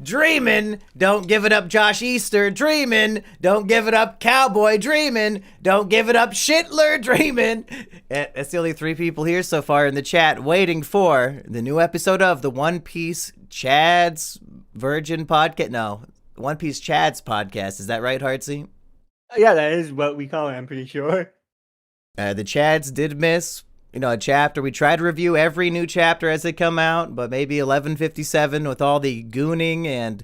Dreamin', don't give it up, Josh Easter. Dreamin', don't give it up, Cowboy. Dreamin', don't give it up, Shitler. Dreamin'. That's the only three people here so far in the chat waiting for the new episode of the One Piece Chad's Virgin podcast. No, One Piece Chad's podcast. Is that right, Heartsy? Yeah, that is what we call it, I'm pretty sure. The Chads did miss, a chapter. We try to review every new chapter as they come out, but maybe 1157 with all the gooning and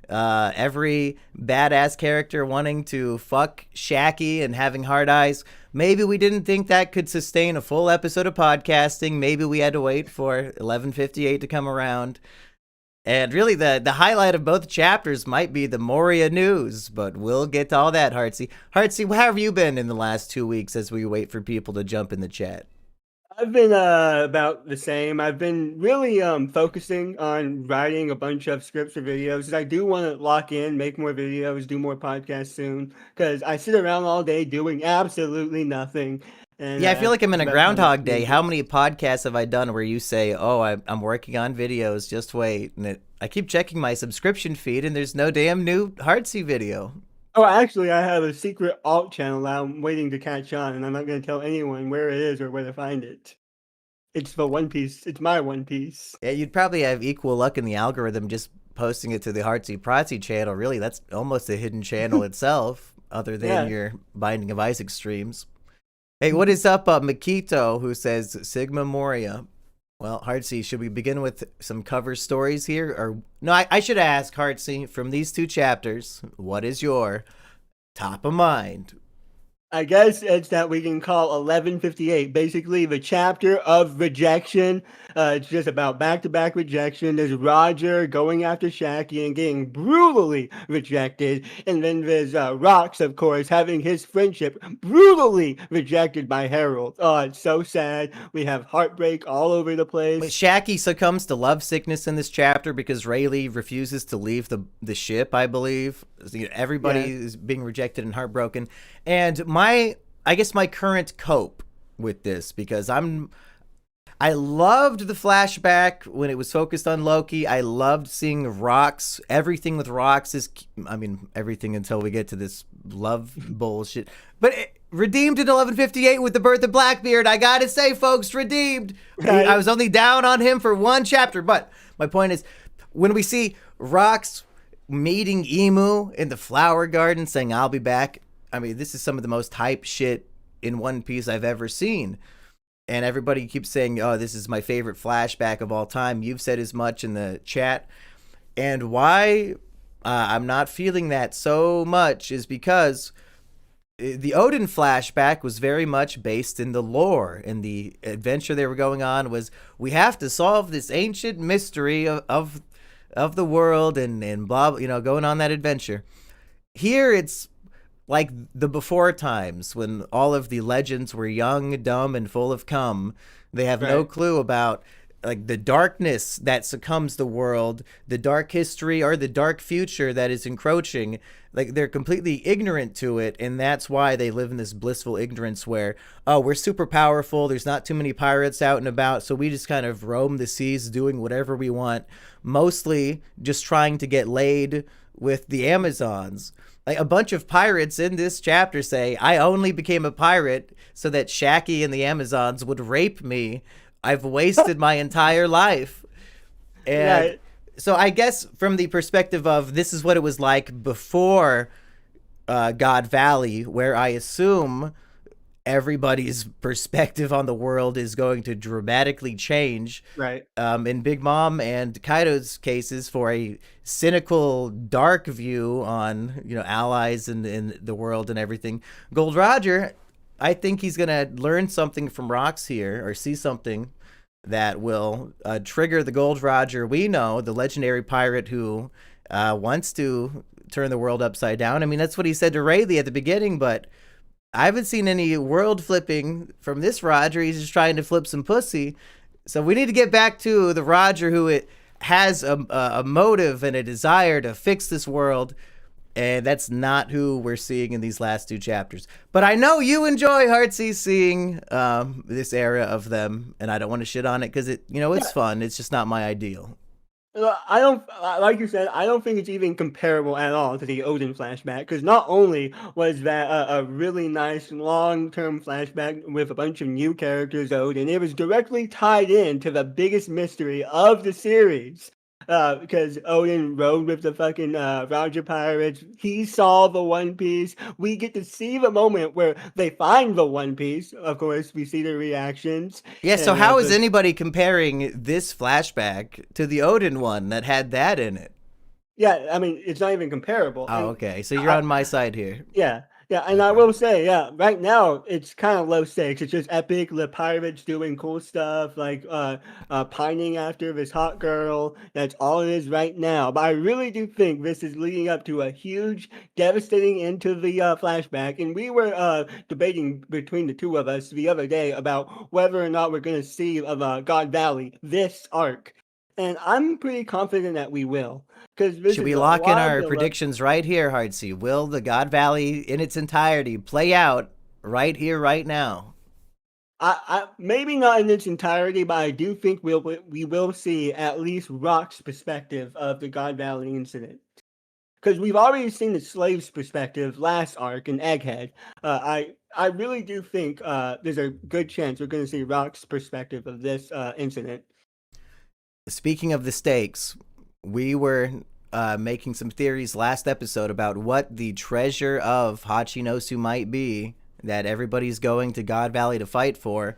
every badass character wanting to fuck Shaggy and having hard eyes. Maybe we didn't think that could sustain a full episode of podcasting. Maybe we had to wait for 1158 to come around. And really, the highlight of both chapters might be the Moria news, but we'll get to all that, Heartsy. Heartsy, how have you been in the last 2 weeks as we wait for people to jump in the chat? I've been about the same. I've been really focusing on writing a bunch of scripts for videos. I do want to lock in, make more videos, do more podcasts soon, because I sit around all day doing absolutely nothing. And yeah, I feel like I'm in a Groundhog Day. How many podcasts have I done where you say, oh, I'm working on videos, just wait. And I keep checking my subscription feed, and there's no damn new Heartsy video. Oh, actually, I have a secret alt channel that I'm waiting to catch on, and I'm not going to tell anyone where it is or where to find it. It's the One Piece. It's my One Piece. Yeah, you'd probably have equal luck in the algorithm just posting it to the Heartsy Protsy channel. Really, that's almost a hidden channel itself, other than your Binding of Isaac streams. Hey, what is up, Makito, who says Sigma Moria? Well, Heartsy, should we begin with some cover stories here? Or no, I should ask, Heartsy, from these two chapters, what is your top of mind? I guess it's that we can call 1158 basically the chapter of rejection. It's just about back-to-back rejection. There's Roger going after Shaggy and getting brutally rejected. And then there's Rox, of course, having his friendship brutally rejected by Harold. Oh, it's so sad. We have heartbreak all over the place. But Shaggy succumbs to love sickness in this chapter because Rayleigh refuses to leave the ship, I believe. Everybody is being rejected and heartbroken. And I guess my current cope with this, because I loved the flashback when it was focused on Loki. I loved seeing Rox. Everything with Rox is, everything until we get to this love bullshit. But redeemed in 1158 with the birth of Blackbeard. I gotta say, folks, redeemed. Right. I was only down on him for one chapter, but my point is, when we see Rox meeting Emu in the flower garden saying, I'll be back. This is some of the most hype shit in One Piece I've ever seen. And everybody keeps saying, oh, this is my favorite flashback of all time. You've said as much in the chat. And why I'm not feeling that so much is because the Odin flashback was very much based in the lore. And the adventure they were going on was, we have to solve this ancient mystery of the world and blah, going on that adventure. Here it's like the before times when all of the legends were young, dumb, and full of cum. They have no clue about like the darkness that succumbs the world, the dark history or the dark future that is encroaching. Like they're completely ignorant to it, and that's why they live in this blissful ignorance where, oh, we're super powerful, there's not too many pirates out and about, so we just kind of roam the seas doing whatever we want, mostly just trying to get laid with the Amazons. Like a bunch of pirates in this chapter say, I only became a pirate so that Shaggy and the Amazons would rape me. I've wasted my entire life. And so I guess from the perspective of this is what it was like before God Valley, where I assume everybody's perspective on the world is going to dramatically change. Right. In Big Mom and Kaido's cases, for a cynical, dark view on, allies in the world and everything. Gold Roger, I think he's going to learn something from Rox here, or see something that will trigger the Gold Roger we know, the legendary pirate who wants to turn the world upside down. That's what he said to Rayleigh at the beginning, but I haven't seen any world flipping from this Roger. He's just trying to flip some pussy. So we need to get back to the Roger who has a motive and a desire to fix this world. And that's not who we're seeing in these last two chapters. But I know you enjoy, Heartsy, seeing this era of them. And I don't want to shit on it because it's fun. It's just not my ideal. I don't like you said. I don't think it's even comparable at all to the Odin flashback because not only was that a really nice long-term flashback with a bunch of new characters, Odin, it was directly tied in to the biggest mystery of the series. Because Odin rode with the fucking Roger pirates, he saw the One Piece. We get to see the moment where they find the One Piece. Of course, we see the reactions, Yeah, so and how is anybody comparing this flashback to the Odin one that had that in it? yeah, I mean, it's not even comparable. Oh, And okay. So you're I, on my side here. yeah, yeah, and I Okay. will say, yeah, right now it's kind of low stakes. It's just epic. The pirates doing cool stuff, like pining after this hot girl. That's all it is right now. But I really do think this is leading up to a huge, devastating end to the flashback. And we were debating between the two of us the other day about whether or not we're going to see of God Valley this arc, and I'm pretty confident that we will. Because this Should is we a lock in lot of our build up. predictions right here, Hardsey? Will the God Valley in its entirety play out right here, right now? Maybe not in its entirety, but I do think we will see at least Rock's perspective of the God Valley incident. Because we've already seen the slave's perspective last arc in Egghead. I really do think there's a good chance we're going to see Rock's perspective of this incident. Speaking of the stakes, we were making some theories last episode about what the treasure of Hachinosu might be that everybody's going to God Valley to fight for.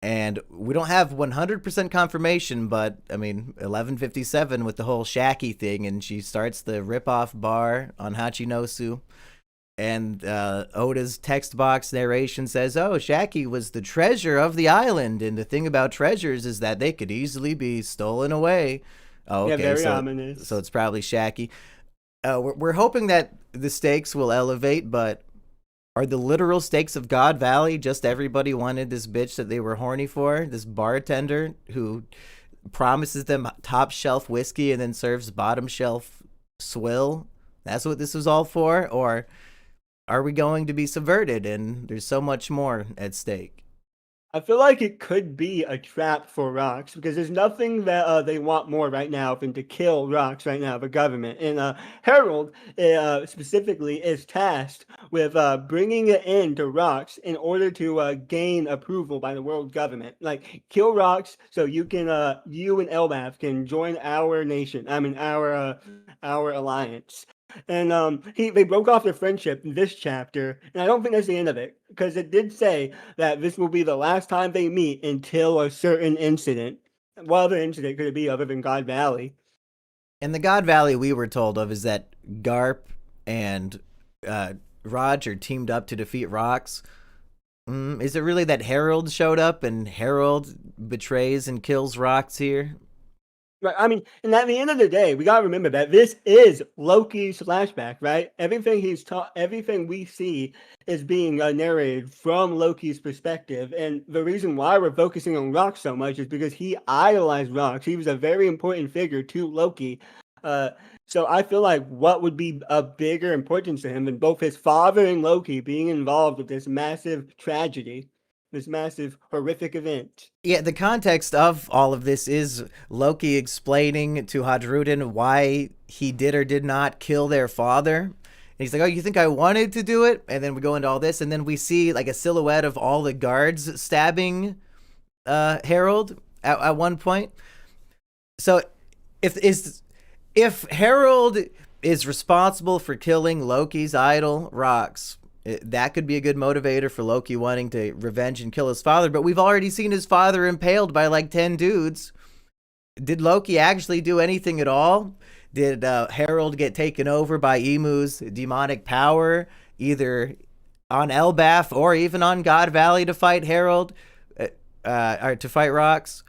And we don't have 100% confirmation, but I mean, 1157 with the whole Shaki thing, and she starts the rip-off bar on Hachinosu. And Oda's text box narration says, "Oh, Shaki was the treasure of the island, and the thing about treasures is that they could easily be stolen away." Oh, Yeah, okay, very so ominous. it's probably Shaki. We're hoping that the stakes will elevate, but are the literal stakes of God Valley just everybody wanted this bitch that they were horny for? This bartender who promises them top shelf whiskey and then serves bottom shelf swill? That's what this was all for? Or are we going to be subverted and there's so much more at stake? I feel like it could be a trap for Rocks because there's nothing that they want more right now than to kill Rocks right now, the government. And Harold specifically is tasked with bringing it in to Rocks in order to gain approval by the world government. Like, kill Rocks so you and Elbaf can join our nation. I mean, our alliance. And they broke off their friendship in this chapter, and I don't think that's the end of it because it did say that this will be the last time they meet until a certain incident. What other incident could it be other than God Valley? And the God Valley we were told of is that Garp and uh, Roger teamed up to defeat Rocks. Is it really that Harold showed up and Harold betrays and kills Rocks here? Right. I mean, and at the end of the day, we gotta remember that this is Loki's flashback, right? Everything he's taught, everything we see is being narrated from Loki's perspective. And the reason why we're focusing on Rock so much is because he idolized Rock. He was a very important figure to Loki. Uh, so I feel like what would be a bigger importance to him than both his father and Loki being involved with this massive tragedy, this massive horrific event. Yeah, the context of all of this is Loki explaining to Hadrudin why he did or did not kill their father. And he's like, "Oh, you think I wanted to do it?" And then we go into all this, and then we see like a silhouette of all the guards stabbing Harold at one point. So if Harold is responsible for killing Loki's idol, Rocks, that could be a good motivator for Loki wanting to revenge and kill his father. But we've already seen his father impaled by like 10 dudes. Did Loki actually do anything at all? Did Harold get taken over by Emu's demonic power, either on Elbaf or even on God Valley to fight Harold, or to fight Rocks?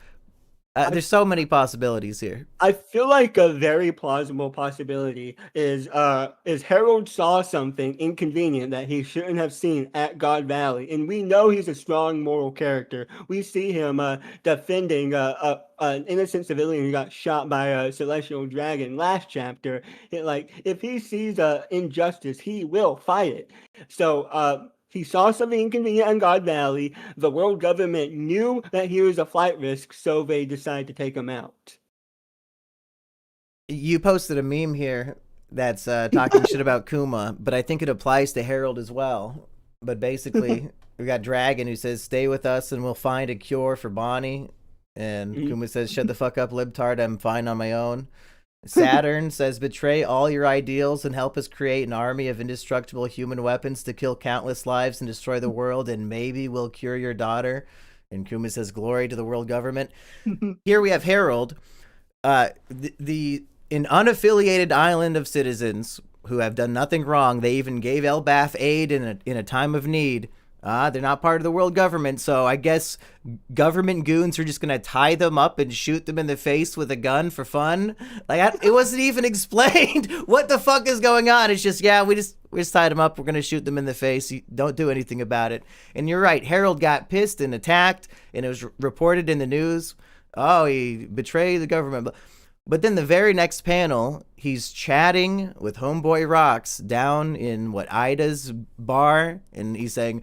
There's so many possibilities here. I feel like a very plausible possibility is Harold saw something inconvenient that he shouldn't have seen at God Valley, and we know he's a strong moral character. We see him defending an innocent civilian who got shot by a celestial dragon last chapter. Like, if he sees injustice, he will fight it. So he saw something inconvenient in God Valley. The world government knew that he was a flight risk, so they decided to take him out. You posted a meme here that's talking shit about Kuma, but I think it applies to Harold as well. But basically, we got Dragon who says, "Stay with us and we'll find a cure for Bonnie." And Mhm. Kuma says, "Shut the fuck up, libtard. I'm fine on my own." Saturn says, "Betray all your ideals and help us create an army of indestructible human weapons to kill countless lives and destroy the world, and maybe we'll cure your daughter." And Kuma says, "Glory to the world government." Here we have Harold, the an unaffiliated island of citizens who have done nothing wrong. They even gave Elbaf aid in a time of need. They're not part of the world government, so I guess government goons are just gonna tie them up and shoot them in the face with a gun for fun. Like, it wasn't even explained. What the fuck is going on? It's just, yeah, we just tied them up. We're gonna shoot them in the face. You don't do anything about it. And you're right. Harold got pissed and attacked, and it was reported in the news. Oh, he betrayed the government. But then the very next panel, he's chatting with Homeboy Rocks down in Ida's bar, and he's saying,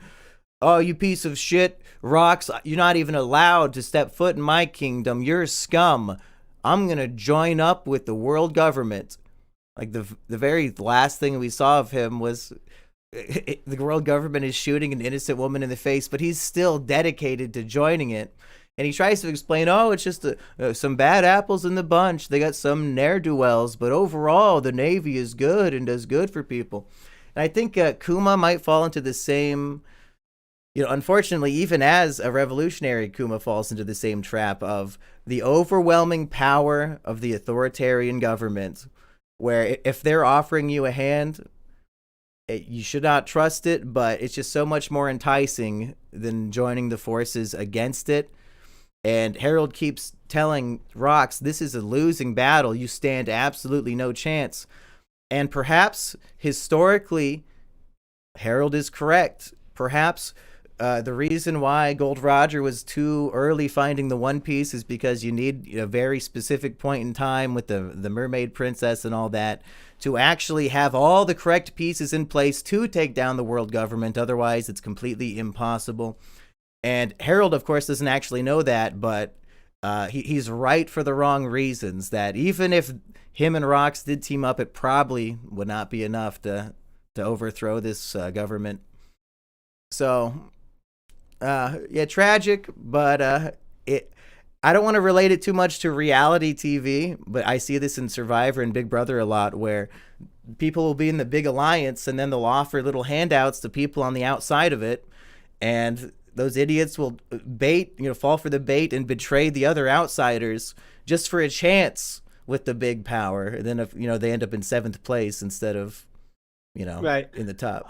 "Oh, you piece of shit, Rocks, you're not even allowed to step foot in my kingdom. You're scum. I'm going to join up with the world government." Like, the very last thing we saw of him was the world government is shooting an innocent woman in the face, but he's still dedicated to joining it. And he tries to explain, oh, it's just some bad apples in the bunch. They got some ne'er-do-wells, but overall, the Navy is good and does good for people. And I think Kuma might fall into the same, unfortunately, even as a revolutionary, Kuma falls into the same trap of the overwhelming power of the authoritarian government, where if they're offering you a hand, you should not trust it, but it's just so much more enticing than joining the forces against it. And Harold keeps telling Rocks, this is a losing battle. You stand absolutely no chance. And perhaps, historically, Harold is correct. Perhaps the reason why Gold Roger was too early finding the One Piece is because you need a very specific point in time with the Mermaid Princess and all that to actually have all the correct pieces in place to take down the world government. Otherwise, it's completely impossible. And Harold, of course, doesn't actually know that, but he's right for the wrong reasons. That even if him and Rocks did team up, it probably would not be enough to overthrow this government. So, yeah, tragic, but I don't want to relate it too much to reality TV, but I see this in Survivor and Big Brother a lot, where people will be in the big alliance and then they'll offer little handouts to people on the outside of it, and those idiots will fall for the bait and betray the other outsiders just for a chance with the big power. And then if they end up in 7th place instead of Right. in the top.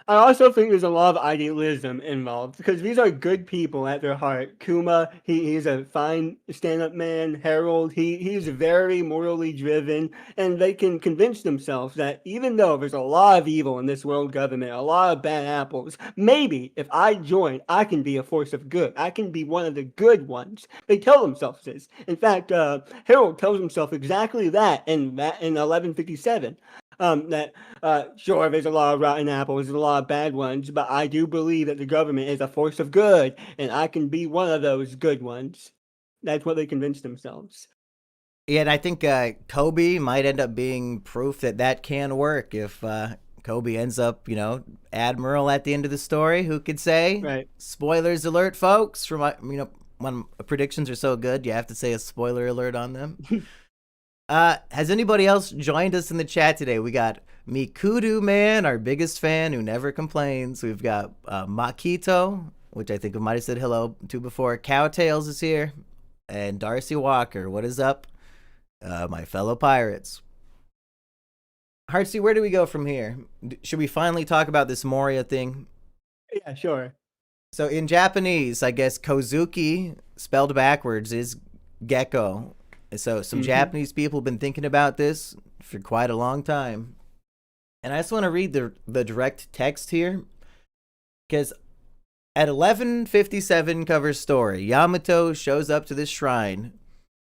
I also think there's a lot of idealism involved because these are good people at their heart. Kuma, he's a fine stand-up man. Harold, he's very morally driven, and they can convince themselves that even though there's a lot of evil in this world government, a lot of bad apples, maybe if I join, I can be a force of good. I can be one of the good ones. They tell themselves this. In fact, Harold tells himself exactly that in 1157. That sure, there's a lot of rotten apples, there's a lot of bad ones, but I do believe that the government is a force of good, and I can be one of those good ones. That's what they convince themselves. Yeah, and I think Kobe might end up being proof that can work if Kobe ends up, admiral at the end of the story. Who could say? Right. Spoilers alert, folks! From when predictions are so good, you have to say a spoiler alert on them. Has anybody else joined us in the chat today? We got Mikudu Man, our biggest fan who never complains. We've got Makito, which I think we might have said hello to before. Cowtails is here. And Darcy Walker. What is up, my fellow pirates? Heartsy, where do we go from here? Should we finally talk about this Moria thing? Yeah, sure. So in Japanese, I guess Kozuki, spelled backwards, is gecko. So some Japanese people have been thinking about this for quite a long time. And I just want to read the direct text here. Because at 11:57 cover story, Yamato shows up to this shrine.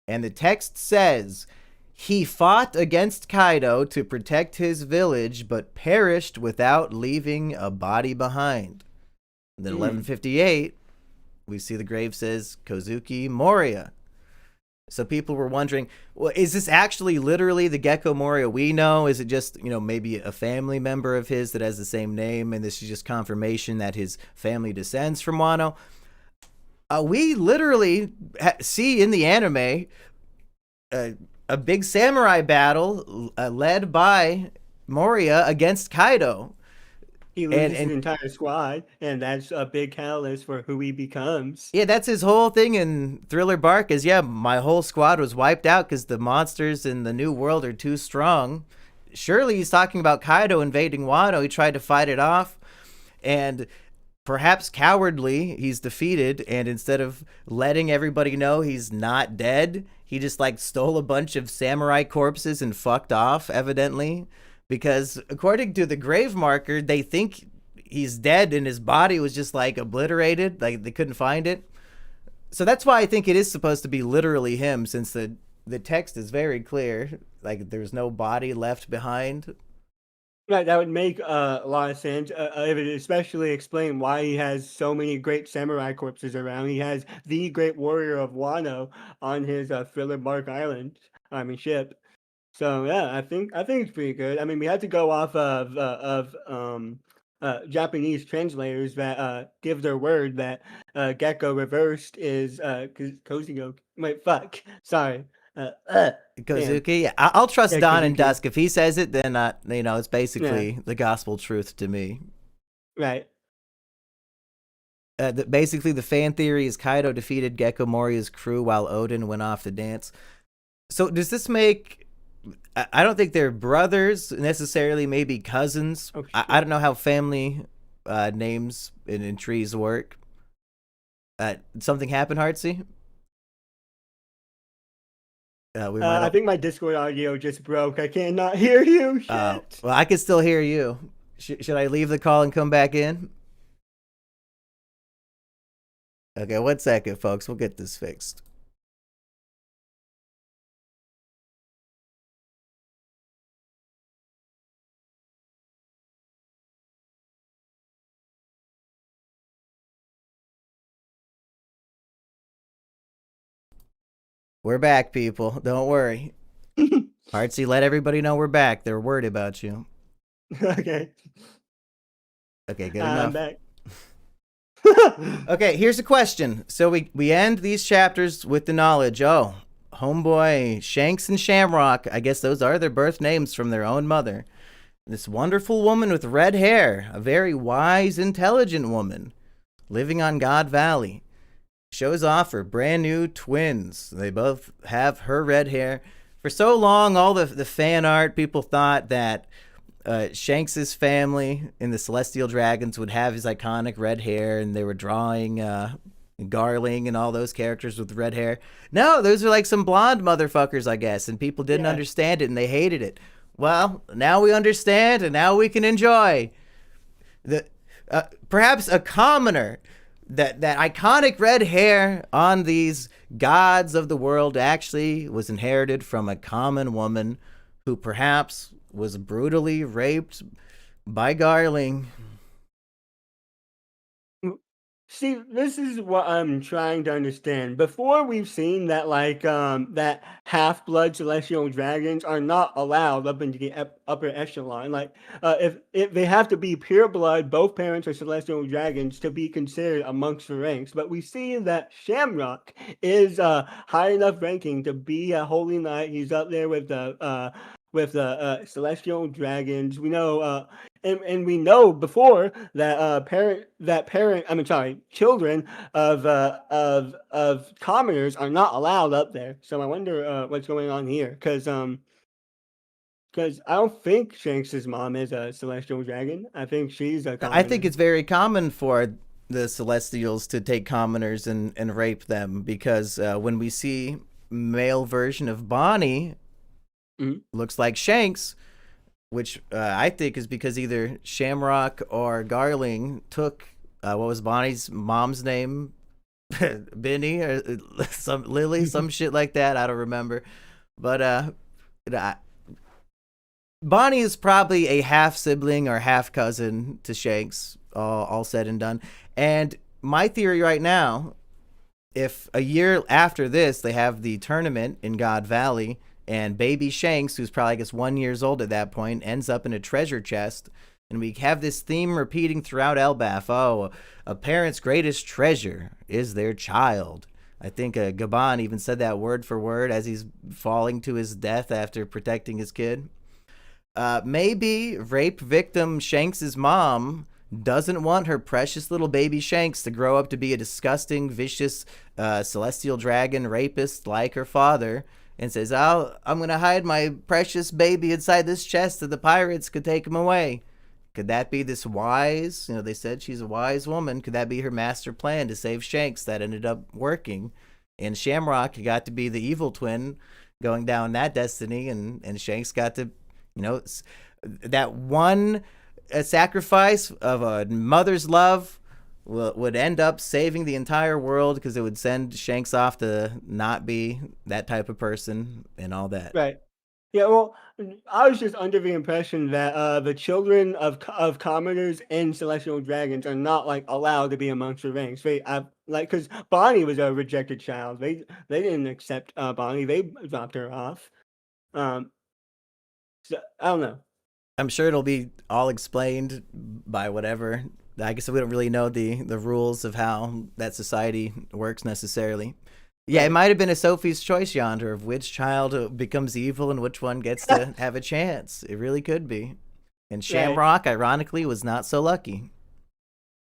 And the text says, he fought against Kaido to protect his village, but perished without leaving a body behind. And then 11:58, we see the grave says, Kozuki Moria. So people were wondering, well, is this actually literally the Gecko Moria we know? Is it just, maybe a family member of his that has the same name, and this is just confirmation that his family descends from Wano? We literally see in the anime a big samurai battle led by Moria against Kaido. He loses his entire squad, and that's a big catalyst for who he becomes. Yeah, that's his whole thing in Thriller Bark is, my whole squad was wiped out because the monsters in the new world are too strong. Surely he's talking about Kaido invading Wano. He tried to fight it off, and perhaps cowardly, he's defeated, and instead of letting everybody know he's not dead, he just stole a bunch of samurai corpses and fucked off, evidently. Because according to the grave marker, they think he's dead and his body was just obliterated. They couldn't find it. So that's why I think it is supposed to be literally him, since the text is very clear. There's no body left behind. Right, that would make a lot of sense. It would especially explain why he has so many great samurai corpses around. He has the great warrior of Wano on his Thriller Bark Island, ship. So yeah, I think it's pretty good. We had to go off of Japanese translators that give their word that Gecko reversed is Kozuki. Wait, fuck. Sorry. Kozuki, yeah, I'll trust Dawn and Kozuki. Dusk. If he says it, then it's basically the gospel truth to me. Right. Basically, the fan theory is Kaido defeated Gecko Moria's crew while Odin went off to dance. So does this make... I don't think they're brothers necessarily, maybe cousins. Oh, I don't know how family names in trees work. Something happened, Heartsy? I think my Discord audio just broke. I cannot hear you. Shit. Well, I can still hear you. Should I leave the call and come back in? Okay, 1 second, folks. We'll get this fixed. We're back, people. Don't worry. Artsy, let everybody know we're back. They're worried about you. Okay. Okay, good enough. I'm back. Okay, here's a question. So we end these chapters with the knowledge, homeboy, Shanks and Shamrock, I guess those are their birth names from their own mother. This wonderful woman with red hair, a very wise, intelligent woman, living on God Valley, shows off her brand new twins. They both have her red hair. For so long, all the fan art, people thought that Shanks's family in the Celestial Dragons would have his iconic red hair, and they were drawing Garling and all those characters with red hair. No, those are some blonde motherfuckers, I guess, and people didn't understand it, and they hated it. Well, now we understand, and now we can enjoy the perhaps a commoner. That iconic red hair on these gods of the world actually was inherited from a common woman who perhaps was brutally raped by Garling. See, this is what I'm trying to understand. Before, we've seen that that half-blood celestial dragons are not allowed up into the upper echelon. If they have to be pure blood, both parents are celestial dragons to be considered amongst the ranks. But we see that Shamrock is high enough ranking to be a holy knight. He's up there with the celestial dragons. We know and we know before that children of commoners are not allowed up there. So I wonder what's going on here, because I don't think Shanks's mom is a celestial dragon. I think she's a commoner. I think it's very common for the Celestials to take commoners and rape them, because when we see male version of Bonnie, looks like Shanks, which I think is because either Shamrock or Garling took what was Bonnie's mom's name, Benny or some Lily, some shit like that. I don't remember, but Bonnie is probably a half sibling or half cousin to Shanks. All said and done. And my theory right now if a year after this they have the tournament in God Valley, and baby Shanks, who's probably I guess 1 year old at that point, ends up in a treasure chest, and we have this theme repeating throughout Elbaf. Oh, a parent's greatest treasure is their child. I think Gaban even said that word for word as he's falling to his death after protecting his kid. Maybe rape victim Shanks's mom doesn't want her precious little baby Shanks to grow up to be a disgusting, vicious celestial dragon rapist like her father, and says, I'm going to hide my precious baby inside this chest so the pirates could take him away. Could that be this wise, they said she's a wise woman. Could that be her master plan to save Shanks that ended up working? And Shamrock got to be the evil twin going down that destiny, and Shanks got to, that one sacrifice of a mother's love would end up saving the entire world, because it would send Shanks off to not be that type of person and all that. Right. Yeah, well, I was just under the impression that the children of commoners and celestial dragons are not like allowed to be amongst the ranks. They because Bonnie was a rejected child. They didn't accept Bonnie. They dropped her off. So I don't know. I'm sure it'll be all explained by whatever. I guess we don't really know the rules of how that society works necessarily. Yeah, it might have been a Sophie's Choice yonder of which child becomes evil and which one gets to have a chance. It really could be. And Shamrock, ironically, was not so lucky.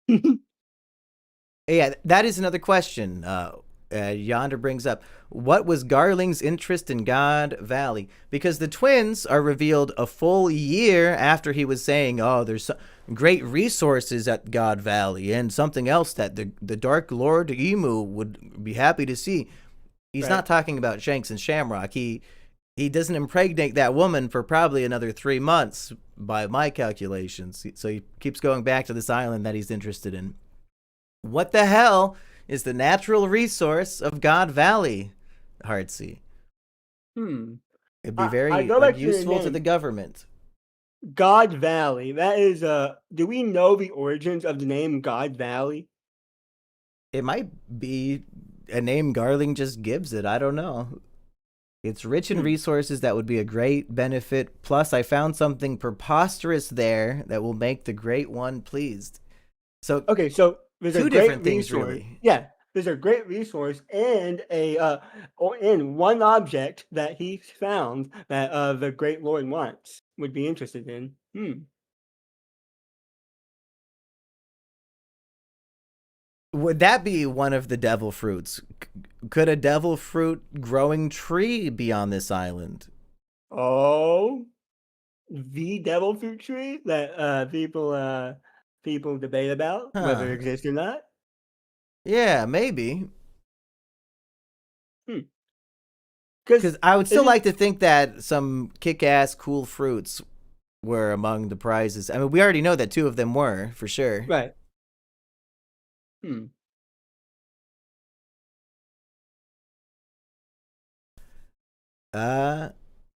Yeah, that is another question. Yonder brings up, what was Garling's interest in God Valley? Because the twins are revealed a full year after he was saying, there's great resources at God Valley and something else that the Dark Lord Emu would be happy to see. He's not talking about Shanks and Shamrock. He doesn't impregnate that woman for probably another 3 months by my calculations. So he keeps going back to this island that he's interested in. What the hell is the natural resource of God Valley, Heartsea? It'd be very useful to the government. God Valley. That is do we know the origins of the name God Valley? It might be a name Garling just gives it. I don't know. It's rich in resources that would be a great benefit. Plus, I found something preposterous there that will make the Great One pleased. So okay, so there's two a great different things, resource. really. Yeah, there's a great resource and in one object that he found that the Great Lord wants would be interested in. Would that be one of the devil fruits? Could a devil fruit growing tree be on this island? Oh, the devil fruit tree that people debate about whether it exists or not. Yeah, maybe. Because I would still like to think that some kick-ass cool fruits were among the prizes. I mean, we already know that 2 of them were, for sure. Right.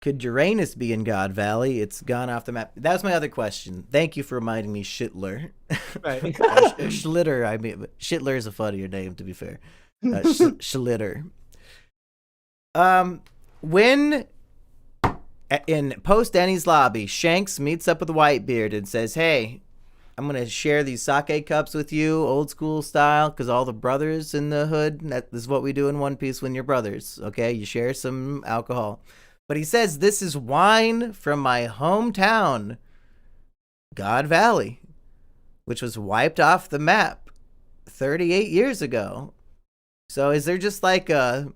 Could Uranus be in God Valley? It's gone off the map. That was my other question. Thank you for reminding me, Shitler. Right. Schlitter, I mean, Shitler is a funnier name, to be fair. Schlitter. When in post Denny's lobby, Shanks meets up with Whitebeard and says, "Hey, I'm gonna share these sake cups with you, old school style, because all the brothers in the hood. That is what we do in One Piece when you're brothers. Okay, you share some alcohol." But he says, "This is wine from my hometown, God Valley, which was wiped off the map 38 years ago." So is there just like a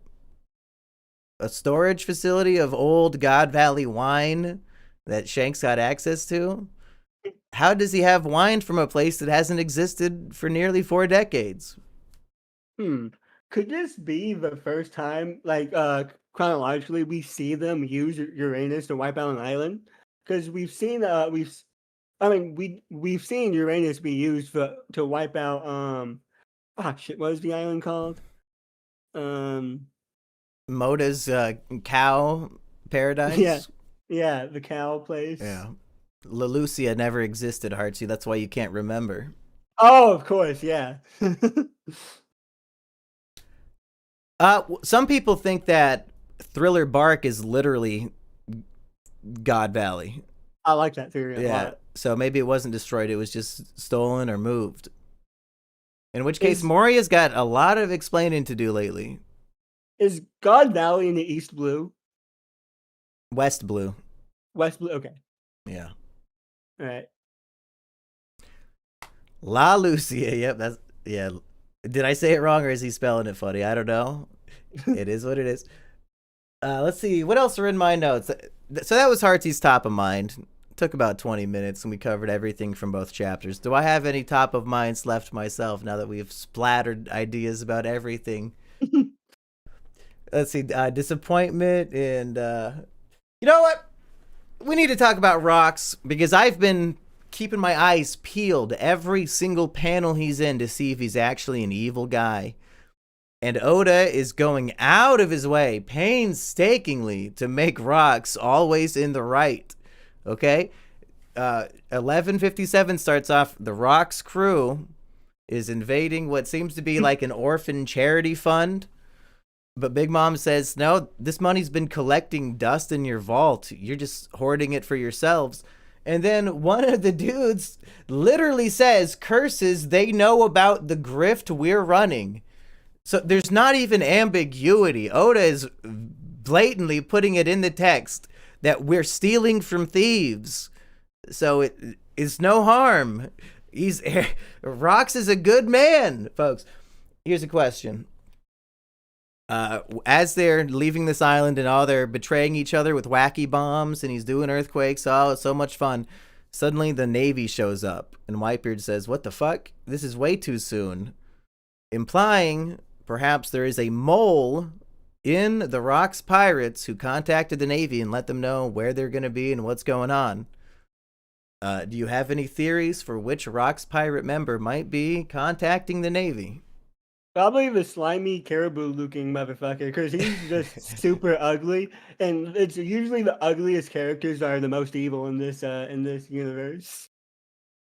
storage facility of old God Valley wine that Shanks got access to? How does he have wine from a place that hasn't existed for nearly 4 decades? Could this be the first time, like chronologically, we see them use Uranus to wipe out an island? Because we've seen we've seen Uranus be used to wipe out what is the island called? Moda's cow paradise. Yeah, the cow place. Yeah, Lelucia never existed, Heartsy. That's why you can't remember. Oh, of course, yeah. Some people think that Thriller Bark is literally God Valley. I like that theory a Yeah, lot. so maybe it wasn't destroyed; it was just stolen or moved. In which case, Is Moria's got a lot of explaining to do lately. is God Valley in the East Blue? West Blue. West Blue? Okay. Yeah. All right. La Lucia. Yep, that's yeah. Did I say it wrong or is he spelling it funny? I don't know. It is what it is. Let's see. What else are in my notes? So that was Heartsy's top of mind. Took about 20 minutes and we covered everything from both chapters. Do I have any top of minds left myself now that we've splattered ideas about everything? Let's see. Disappointment and you know what? We need to talk about Rocks because I've been keeping my eyes peeled every single panel he's in to see if he's actually an evil guy. And Oda is going out of his way painstakingly to make Rocks always in the right. Okay? 1157 starts off, the Rocks crew is invading what seems to be like an orphan charity fund. But Big Mom says, no, this money's been collecting dust in your vault. You're just hoarding it for yourselves. And then one of the dudes literally says, curses, they know about the grift we're running. So there's not even ambiguity. Oda is blatantly putting it in the text that we're stealing from thieves. So it is no harm. Rocks is a good man, folks. Here's a question. As they're leaving this island and all they're betraying each other with wacky bombs and he's doing earthquakes, oh, it's so much fun. Suddenly the Navy shows up and Whitebeard says, what the fuck? This is way too soon. Implying perhaps there is a mole in the Rocks pirates who contacted the Navy and let them know where they're going to be and what's going on. Do you have any theories for which Rocks pirate member might be contacting the Navy? Probably the slimy caribou-looking motherfucker, because he's just super ugly, and it's usually the ugliest characters are the most evil in this universe.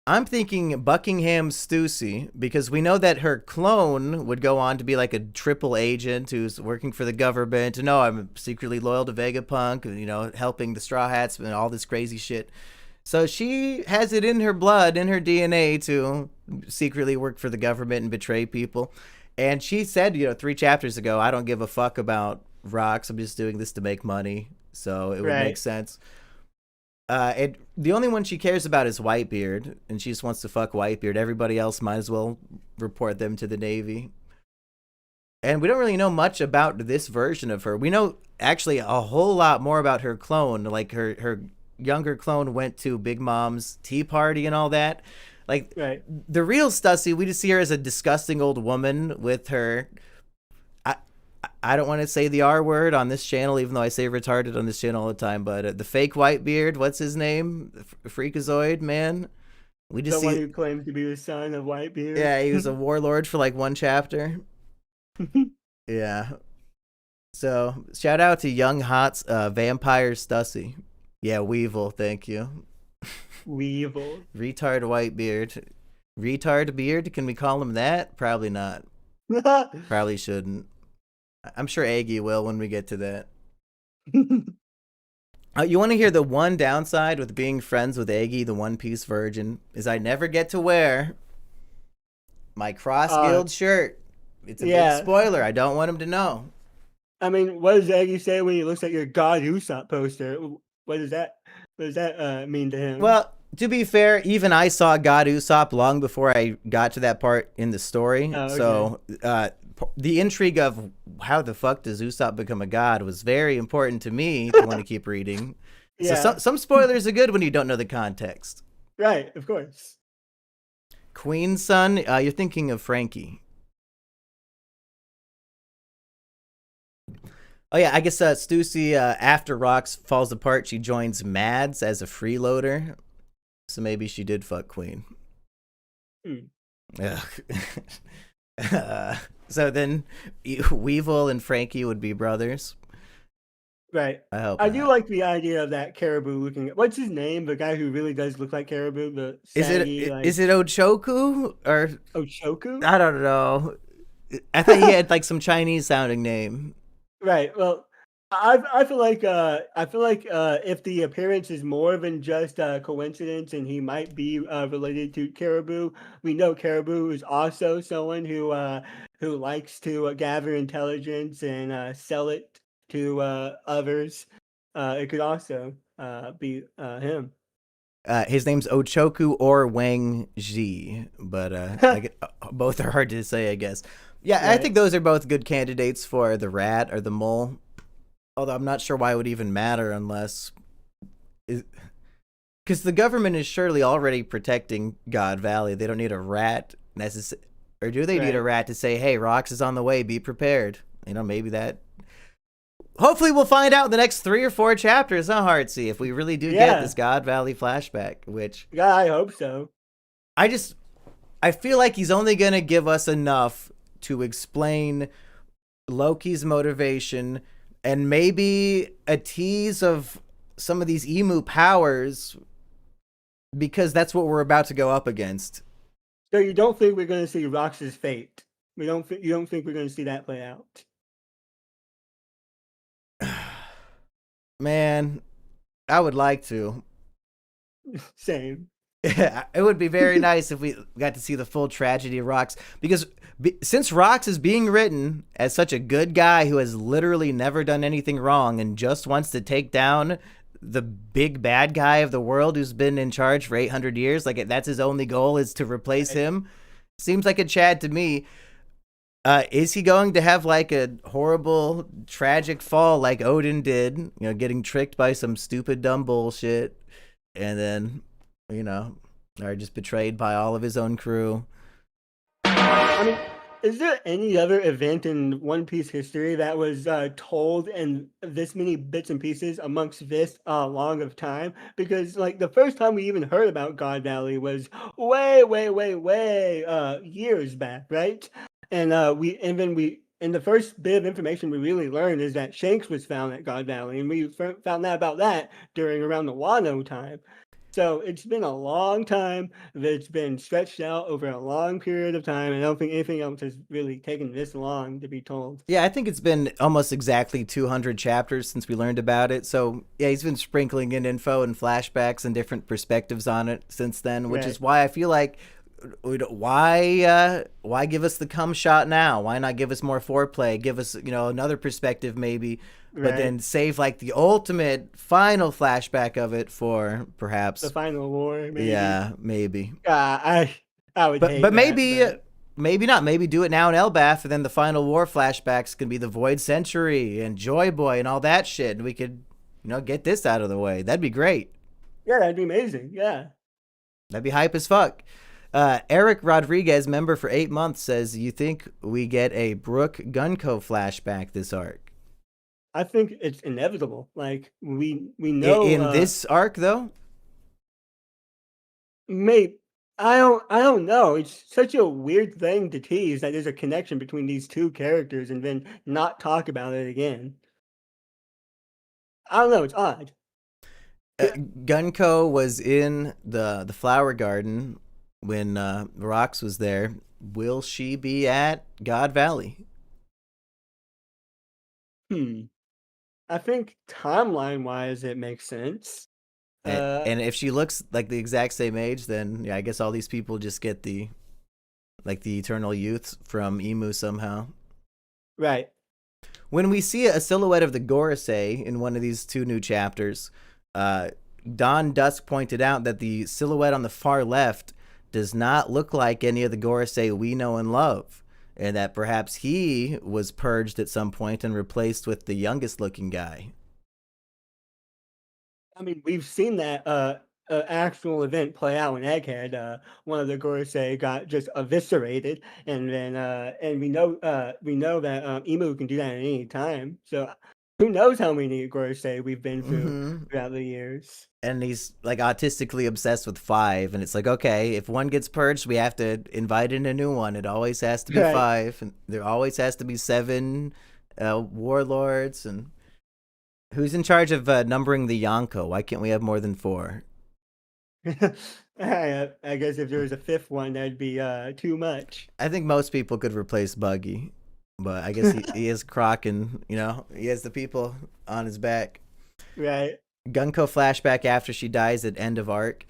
I'm thinking Buckingham Stussy, because we know that her clone would go on to be like a triple agent who's working for the government. No, I'm secretly loyal to Vegapunk, you know, helping the Straw Hats and all this crazy shit. So she has it in her blood, in her DNA, to secretly work for the government and betray people. And she said, 3 chapters ago, I don't give a fuck about Rocks. I'm just doing this to make money. So it would make sense. And the only one she cares about is Whitebeard. And she just wants to fuck Whitebeard. Everybody else might as well report them to the Navy. And we don't really know much about this version of her. We know actually a whole lot more about her clone. Like her younger clone went to Big Mom's tea party and all that. Like, the real Stussy, we just see her as a disgusting old woman with her... I don't want to say the R word on this channel, even though I say retarded on this channel all the time, but the fake Whitebeard, what's his name? Freakazoid, man? We just the one who claims to be the son of Whitebeard. Yeah, he was a warlord for like 1 chapter. Yeah. So, shout out to Young Hot's Vampire Stussy. Yeah, Weevil, thank you. Weevil. Retard Whitebeard. Retard beard? Can we call him that? Probably not. Probably shouldn't. I'm sure Aggie will when we get to that. You want to hear the one downside with being friends with Aggie, the One Piece virgin, is I never get to wear my Cross Guild shirt. It's a big spoiler. I don't want him to know. I mean, what does Aggie say when he looks at your God Usopp poster? What does that mean to him? Well, to be fair, even I saw God Usopp long before I got to that part in the story. Oh, okay. So the intrigue of how the fuck does Usopp become a god was very important to me to want to keep reading. Yeah. So some spoilers are good when you don't know the context. Right, of course. Queen's son, you're thinking of Frankie. Oh yeah, I guess Stussy, after Rocks falls apart, she joins Mads as a freeloader. So maybe she did fuck Queen. So then Weevil and Frankie would be brothers. Right. I do like the idea of that caribou looking. What's his name? The guy who really does look like caribou. Is it Ochoku or Ochoku? I don't know. I thought he had like some Chinese sounding name. Right. Well, I feel like if the appearance is more than just a coincidence, and he might be related to Caribou. We know Caribou is also someone who likes to gather intelligence and sell it to others. It could also be him. His name's Ochoku or Wang Ji, but both are hard to say, I guess. Yeah, I Right. think those are both good candidates for the rat or the mole. Although I'm not sure why it would even matter unless, because the government is surely already protecting God Valley. They don't need a rat necessary, or do they need a Right. rat to say, "Hey, Rox is on the way. Be prepared." Maybe that. Hopefully, we'll find out in the next 3 or 4 chapters, huh, Heartsy? If we really do get Yeah. this God Valley flashback, which Yeah, I hope so. I just I feel like he's only gonna give us enough to explain Loki's motivation and maybe a tease of some of these emu powers because that's what we're about to go up against. So you don't think we're going to see Rox's fate? You don't think we're going to see that play out? Man, I would like to. Same. It would be very nice if we got to see the full tragedy of Rox because since Rox is being written as such a good guy who has literally never done anything wrong and just wants to take down the big bad guy of the world who's been in charge for 800 years, like that's his only goal is to replace Right. him. Seems like a Chad to me. Is he going to have like a horrible tragic fall like Odin did, getting tricked by some stupid dumb bullshit and then you know, are just betrayed by all of his own crew. I mean, is there any other event in One Piece history that was told in this many bits and pieces amongst this long of time? Because like the first time we even heard about God Valley was way years back, right? And the first bit of information we really learned is that Shanks was found at God Valley, and we found out about that during around the Wano time. So it's been a long time that's been stretched out over a long period of time. And I don't think anything else has really taken this long to be told. Yeah, I think it's been almost exactly 200 chapters since we learned about it. So, yeah, he's been sprinkling in info and flashbacks and different perspectives on it since then, which Right. is why I feel like why give us the cum shot now? Why not give us more foreplay? Give us, another perspective maybe, but Right. then save like the ultimate final flashback of it for The perhaps final war, maybe. yeah, maybe. I would But hate but that, maybe but maybe not. Maybe do it now in Elbath, and then the final war flashbacks can be the Void Century and Joy Boy and all that shit, and we could, get this out of the way. That'd be great. yeah, that'd be amazing. Yeah. That'd be hype as fuck. Eric Rodriguez, member for 8 months, says, "You think we get a Brooke Gunko flashback this arc? I think it's inevitable. Like we know In this arc, though, maybe I don't know. It's such a weird thing to tease that there's a connection between these two characters and then not talk about it again. I don't know, it's odd. Gunko was in the flower garden when Rox was there. Will she be at God Valley? Hmm. I think timeline wise it makes sense. And, Uh and if she looks like the exact same age, then yeah, I guess all these people just get the eternal youth from Emu somehow. right. When we see a silhouette of the Gorosei in one of these 2 new chapters, Don Dusk pointed out that the silhouette on the far left does not look like any of the Gorosei we know and love, and that perhaps he was purged at some point and replaced with the youngest looking guy. I mean, we've seen that actual event play out in Egghead. One of the Gorosei got just eviscerated, and then we know that Emu can do that at any time. So who knows how many Gorosei we've been through Mm-hmm. throughout the years. And he's like autistically obsessed with 5, and it's like, okay, if one gets purged, we have to invite in a new one. It always has to be Right. 5, and there always has to be 7 warlords. And who's in charge of numbering the Yonko? Why can't we have more than 4? I guess if there was a fifth one, that'd be too much. I think most people could replace Buggy, but I guess he is Croc, and he has the people on his back. Right. Gunko flashback after she dies at end of arc.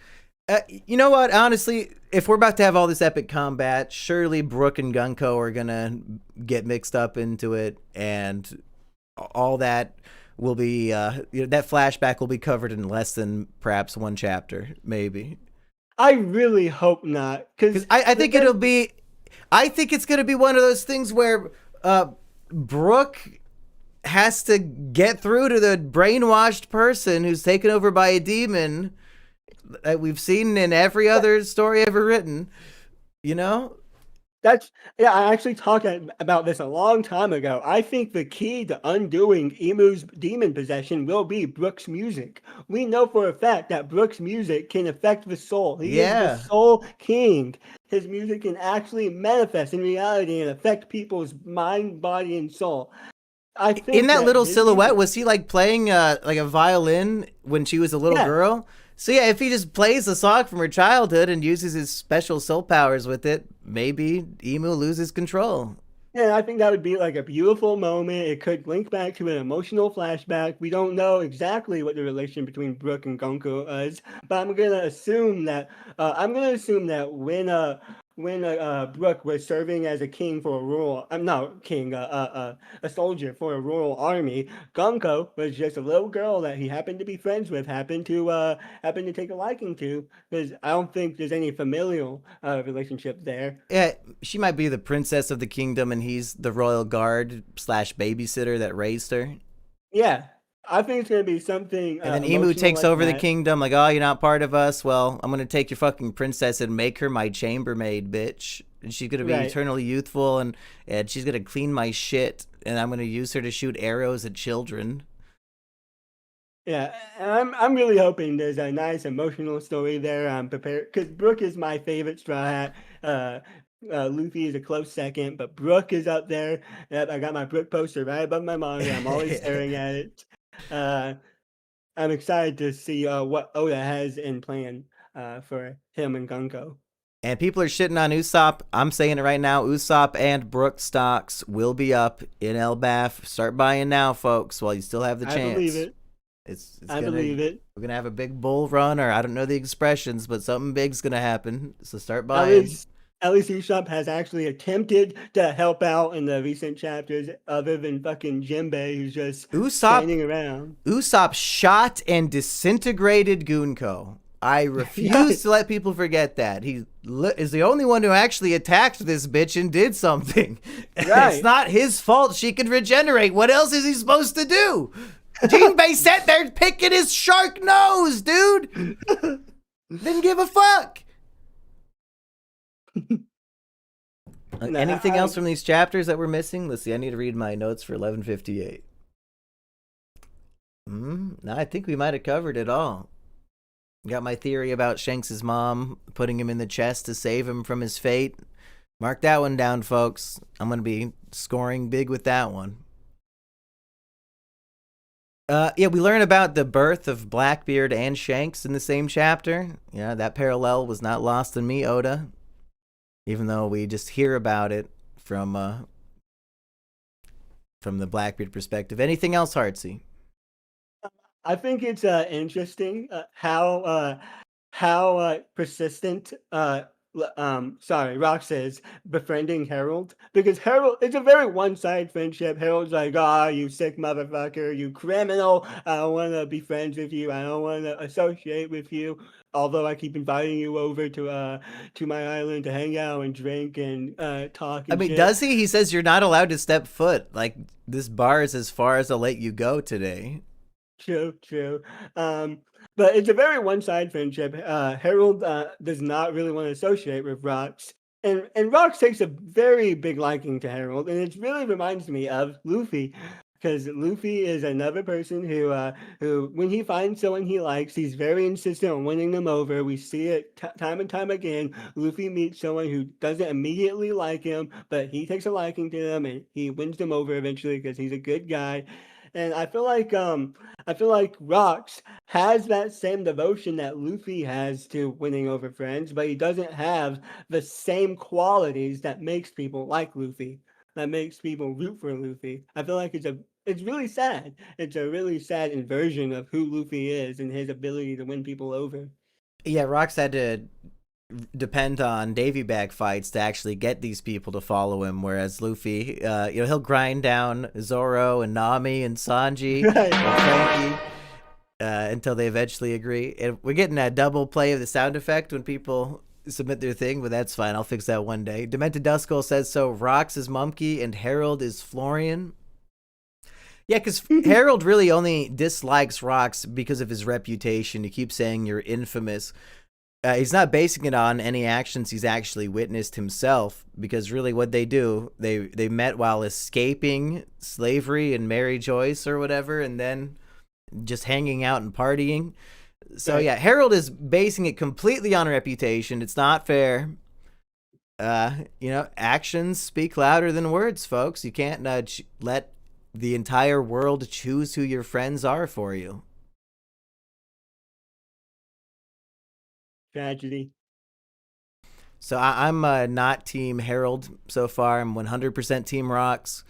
You know what? Honestly, if we're about to have all this epic combat, surely Brooke and Gunko are gonna get mixed up into it, and all that will be that flashback will be covered in less than perhaps one chapter, maybe. I really hope not, Because because I think it'll be. I think it's gonna be one of those things where Brooke has to get through to the brainwashed person who's taken over by a demon that we've seen in every other story ever written. You know? that's yeah. I actually talked about this a long time ago. I think the key to undoing Emu's demon possession will be Brooke's music. We know for a fact that Brooke's music can affect the soul. He is the Yeah. soul king. His music can actually manifest in reality and affect people's mind, body, and soul. I In think that that little his silhouette, music, was he like playing like a violin when she was a little yeah, girl? So yeah, if he just plays a song from her childhood and uses his special soul powers with it, maybe Emu loses control. yeah, I think that would be like a beautiful moment. It could link back to an emotional flashback. We don't know exactly what the relation between Brooke and Gonko is, but I'm gonna assume that when Brooke was serving as a king for a rural, I'm not king, a soldier for a rural army, Gonko was just a little girl that he happened to be friends with, happened to take a liking to, because I don't think there's any familial relationship there. Yeah, she might be the princess of the kingdom, and he's the royal guard slash babysitter that raised her. Yeah, I think it's gonna be something And then Emu emotional takes like over the that. kingdom, like, oh, you're not part of us. Well, I'm gonna take your fucking princess and make her my chambermaid, bitch. And she's gonna be Right. eternally youthful, and she's gonna clean my shit, and I'm gonna use her to shoot arrows at children. Yeah, and I'm really hoping there's a nice emotional story there. I'm prepared because Brooke is my favorite Straw Hat. Luffy is a close second, but Brooke is up there. Yep, I got my Brooke poster right above my monitor. I'm always staring at it. Uh, I'm excited to see what Oda has in plan for him and Gunko. And people are shitting on Usopp. I'm saying it right now. Usopp and Brook stocks will be up in Elbaf. Start buying now, folks, while you still have the I believe chance. it. It's I gonna believe it. we're gonna have a big bull run, or I don't know the expressions, but something big's gonna happen. So start At buying. least, at least Usopp has actually attempted to help out in the recent chapters, other than fucking Jinbei, who's just Usopp standing around. Usopp shot and disintegrated Gunko. I Yeah, refuse to let people forget that. He is the only one who actually attacked this bitch and did something. It's right. not his fault she could regenerate. What else is he supposed to do? Jinbei sat there picking his shark nose, dude. Didn't give a fuck. No, Anything else from these chapters that we're missing? Let's see. I need to read my notes for 1158. No, I think we might have covered it all. Got my theory about Shanks' mom putting him in the chest to save him from his fate. Mark that one down, folks. I'm going to be scoring big with that one. Yeah, we learn about the birth of Blackbeard and Shanks in the same chapter. Yeah, that parallel was not lost on me, Oda. Even though we just hear about it from the Blackbeard perspective. Anything else, Heartsy? I think it's interesting how persistent Rox is befriending Harold, because Harold, it's a very one-sided friendship. Harold's like, ah, you sick motherfucker, you criminal. I don't want to be friends with you. I don't want to associate with you. Although I keep inviting you over to my island to hang out and drink and talk I and mean, shit. does he? He says you're not allowed to step foot. Like, this bar is as far as I'll let you go today. True, true. But it's a very one-sided friendship. Harold does not really want to associate with Rox. And Rox takes a very big liking to Harold, and it really reminds me of Luffy. Because Luffy is another person who, when he finds someone he likes, he's very insistent on winning them over. We see it time and time again. Luffy meets someone who doesn't immediately like him, but he takes a liking to them, and he wins them over eventually because he's a good guy. And I feel like Rox has that same devotion that Luffy has to winning over friends, but he doesn't have the same qualities that makes people like Luffy, that makes people root for Luffy. I feel like it's really sad. It's a really sad inversion of who Luffy is and his ability to win people over. Yeah, Rox had to depend on Davy bag fights to actually get these people to follow him, whereas Luffy, he'll grind down Zoro and Nami and Sanji Right. and Frankie until they eventually agree. And we're getting a double play of the sound effect when people submit their thing, but that's fine. I'll fix that one day. Demented Duskull says so. Rox is Mumkey and Harold is Florian. Yeah, because Harold really only dislikes Rox because of his reputation. He keeps saying you're infamous. He's not basing it on any actions he's actually witnessed himself, because really what they do, they met while escaping slavery and Mary Joyce or whatever, and then just hanging out and partying. So Right. yeah, Harold is basing it completely on reputation. It's not fair. Actions speak louder than words, folks. You can't let the entire world choose who your friends are for you. Tragedy. So I'm not Team Harold so far. I'm 100% Team Rox.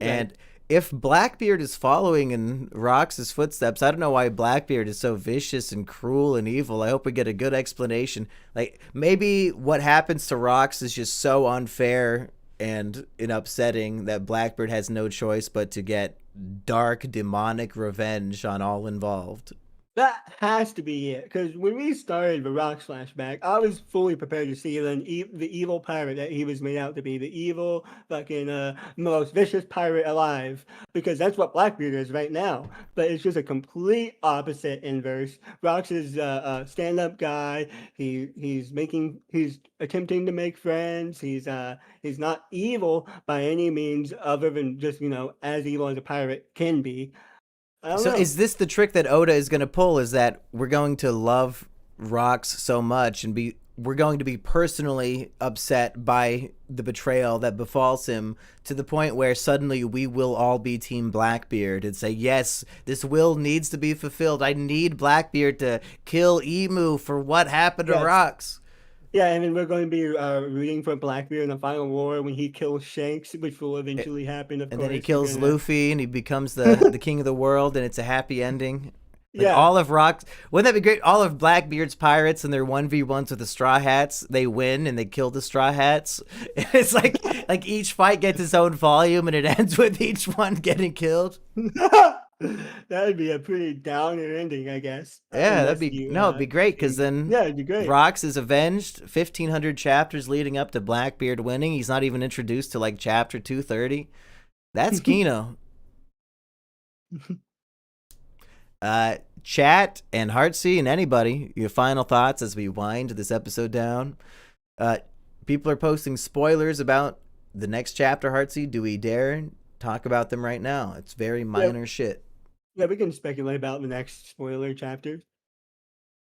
Right. And if Blackbeard is following in Rox's footsteps, I don't know why Blackbeard is so vicious and cruel and evil. I hope we get a good explanation. Like, maybe what happens to Rox is just so unfair and upsetting that Blackbeard has no choice but to get dark, demonic revenge on all involved. That has to be it, because when we started the Rock Flashback, I was fully prepared to see the evil pirate that he was made out to be, the evil, fucking, most vicious pirate alive, because that's what Blackbeard is right now. But it's just a complete opposite inverse. Rox is a stand-up guy. He's attempting to make friends. He's not evil by any means, other than just as evil as a pirate can be. I don't So know. is this the trick that Oda is going to pull? Is that we're going to love Rox so much and we're going to be personally upset by the betrayal that befalls him, to the point where suddenly we will all be Team Blackbeard and say, yes, this will needs to be fulfilled. I need Blackbeard to kill Emu for what happened to Yes. Rox. Yeah, and then we're going to be rooting for Blackbeard in the final war when he kills Shanks, which will eventually happen, of And then he course. We're kills gonna, Luffy and he becomes the king of the world, and it's a happy ending. Like yeah, all of Rock's, wouldn't that be great? All of Blackbeard's pirates and their 1v1s with the Straw Hats, they win and they kill the Straw Hats. It's like each fight gets its own volume and it ends with each one getting killed. that would be a pretty downer ending, I guess. Yeah, Unless you, it'd be great, because then yeah, it'd be great. Rox is avenged. 1,500 chapters leading up to Blackbeard winning. He's not even introduced to like chapter 230. That's Kino. Chat and Heartsy and anybody, your final thoughts as we wind this episode down. People are posting spoilers about the next chapter, Heartsy. Do we dare talk about them right now? It's very minor shit. Yeah, we can speculate about the next spoiler chapter.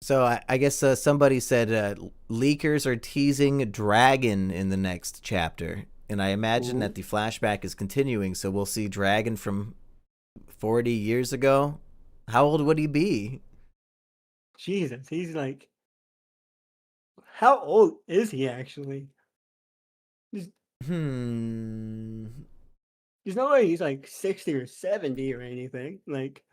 So I guess somebody said leakers are teasing Dragon in the next chapter. And I imagine that the flashback is continuing, so we'll see Dragon from 40 years ago. How old would he be? Jesus, he's like, how old is he actually? There's, Hmm. there's no way he's like 60 or 70 or anything. Like,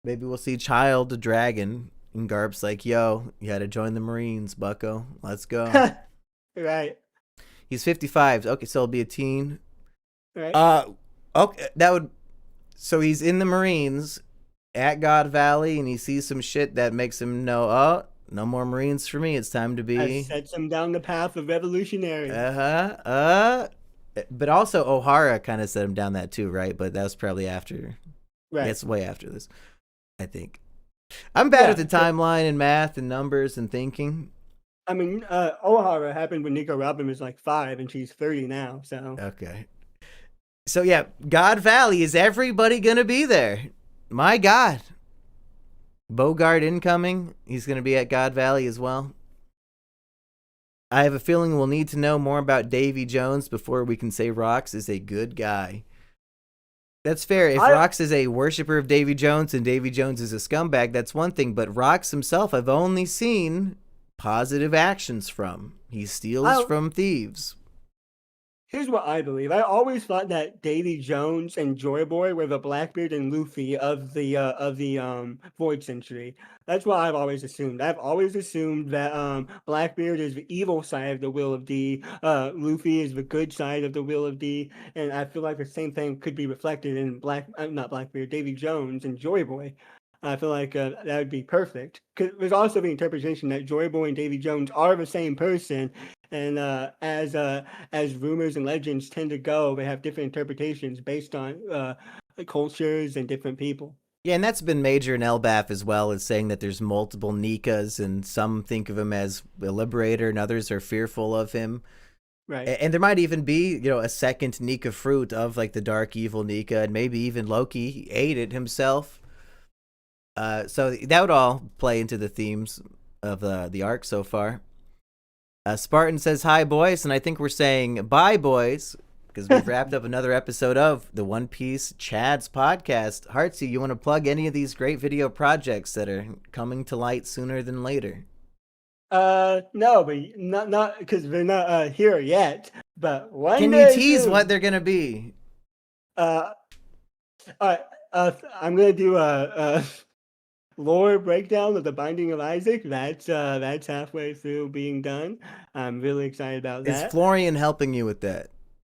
Maybe we'll see Child Dragon, and Garp's like, yo, you gotta join the Marines, bucko. Let's go. right, He's 55. Okay, so he'll be a teen. right. Okay, so he's in the Marines at God Valley, and he sees some shit that makes him know, oh, no more Marines for me. It's time to I be. sets him down the path of revolutionary. But also O'Hara kind of set him down that too, right? But that was probably after. Right. That's way after this, I think. I'm bad at the timeline and math and numbers and thinking. I mean, O'Hara happened when Nico Robin was like 5 and she's 30 now, so. Okay. So yeah, God Valley, is everybody gonna be there? My God. Bogart incoming. He's gonna be at God Valley as well. I have a feeling we'll need to know more about Davy Jones before we can say Rox is a good guy. That's fair. If I Rox is a worshiper of Davy Jones and Davy Jones is a scumbag, that's one thing. But Rox himself, I've only seen positive actions from. He steals I from thieves. Here's what I believe. I always thought that Davy Jones and Joy Boy were the Blackbeard and Luffy of the Void Century. That's what I've always assumed. I've always assumed that Blackbeard is the evil side of the Will of D, Luffy is the good side of the Will of D, and I feel like the same thing could be reflected in not Blackbeard, Davy Jones and Joy Boy. I feel like that would be perfect. Because there's also the interpretation that Joy Boy and Davy Jones are the same person, and as rumors and legends tend to go, they have different interpretations based on cultures and different people. Yeah, and that's been major in Elbaf as well, as saying that there's multiple Nikas, and some think of him as a liberator, and others are fearful of him. Right. And there might even be, a second Nika fruit of like the dark evil Nika, and maybe even Loki ate it himself. So that would all play into the themes of the arc so far. Spartan says hi, boys, and I think we're saying bye, boys, because we've wrapped up another episode of the One Piece Chad's podcast. Heartsy, you want to plug any of these great video projects that are coming to light sooner than later? No, but not because they're not here yet. But one Can you day tease soon. what they're gonna be? All right. I'm gonna do a lore breakdown of the Binding of Isaac. That's halfway through being done. I'm really excited about Is that. Florian helping you with that?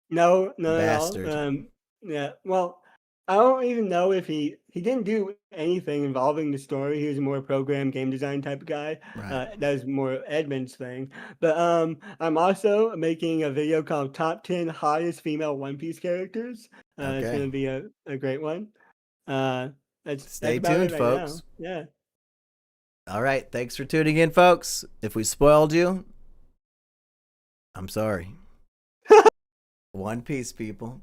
No, not at all. Bastard. Yeah. Well, I don't even know if he didn't do anything involving the story. He was a more program game design type of guy. Right. That was more Edmund's thing. But I'm also making a video called Top 10 Hottest Female One Piece Characters. It's Okay. gonna be a great one. That's Stay about it tuned, right now. folks. Yeah. All right. Thanks for tuning in, folks. If we spoiled you, I'm sorry. One Piece, people.